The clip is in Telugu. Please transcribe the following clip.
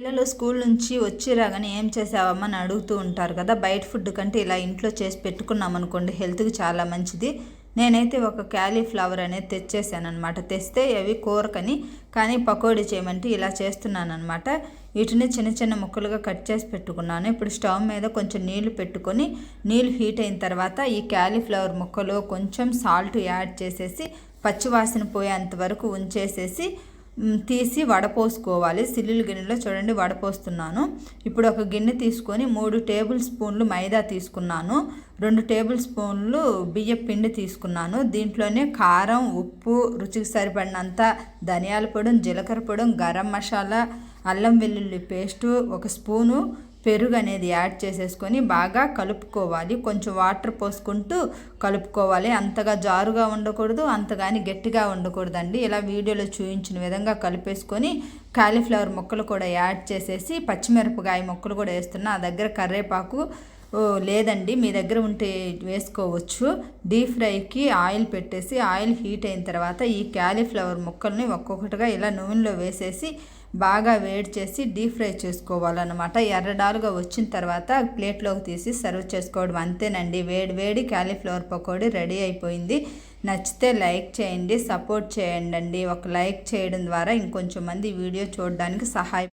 పిల్లలు స్కూల్ నుంచి వచ్చి రాగానే ఏం చేసావమ్మా అని అడుగుతూ ఉంటారు కదా. బయట ఫుడ్ కంటే ఇలా ఇంట్లో చేసి పెట్టుకున్నాం అనుకోండి హెల్త్కి చాలా మంచిది. నేనైతే ఒక క్యాలీఫ్లవర్ అనేది తెచ్చేసాను అనమాట. తెస్తే అవి కూరకని, కానీ పకోడీ చేయమంటే ఇలా చేస్తున్నాను అనమాట. వీటిని చిన్న చిన్న ముక్కలుగా కట్ చేసి పెట్టుకున్నాను. ఇప్పుడు స్టవ్ మీద కొంచెం నీళ్లు పెట్టుకొని, నీళ్ళు హీట్ అయిన తర్వాత ఈ క్యాలీఫ్లవర్ ముక్కలు కొంచెం సాల్ట్ యాడ్ చేసేసి పచ్చివాసన పోయేంత వరకు ఉంచేసేసి తీసి వడపోసుకోవాలి. సిల్లులు గిన్నెలో చూడండి వడపోస్తున్నాను. ఇప్పుడు ఒక గిన్నె తీసుకొని 3 టేబుల్ స్పూన్లు మైదా తీసుకున్నాను, 2 టేబుల్ స్పూన్లు బియ్యం పిండి తీసుకున్నాను. దీంట్లోనే కారం, ఉప్పు, రుచికి సరిపడినంత ధనియాల పొడి, జీలకర్ర పొడి, గరం మసాలా, అల్లం వెల్లుల్లి పేస్టు, 1 స్పూను పెరుగు అనేది యాడ్ చేసేసుకొని బాగా కలుపుకోవాలి. కొంచెం వాటర్ పోసుకుంటూ కలుపుకోవాలి. అంతగా జారుగా ఉండకూడదు, అంతగాని గట్టిగా ఉండకూడదండి. ఇలా వీడియోలో చూపించిన విధంగా కలిపేసుకొని కాలీఫ్లవర్ ముక్కలు కూడా యాడ్ చేసేసి పచ్చిమిరపకాయ ముక్కలు కూడా వేస్తున్నా. ఆ దగ్గర కరివేపాకు లేదండి, మీ దగ్గర ఉంటే వేసుకోవచ్చు. డీప్ ఫ్రైకి ఆయిల్ పెట్టేసి ఆయిల్ హీట్ అయిన తర్వాత ఈ కాలీఫ్లవర్ ముక్కల్ని ఒక్కొక్కటిగా ఇలా నూనెలో వేసేసి బాగా వేడి చేసి డీప్ ఫ్రై చేసుకోవాలన్నమాట. ఎర్రడాలుగా వచ్చిన తర్వాత ప్లేట్లోకి తీసి సర్వ్ చేసుకోవడం, అంతేనండి. వేడి వేడి కాలీఫ్లవర్ పకోడీ రెడీ అయిపోయింది. నచ్చితే లైక్ చేయండి, సపోర్ట్ చేయండి. ఒక లైక్ చేయడం ద్వారా ఇంకొంచెం మంది వీడియో చూడడానికి సహాయం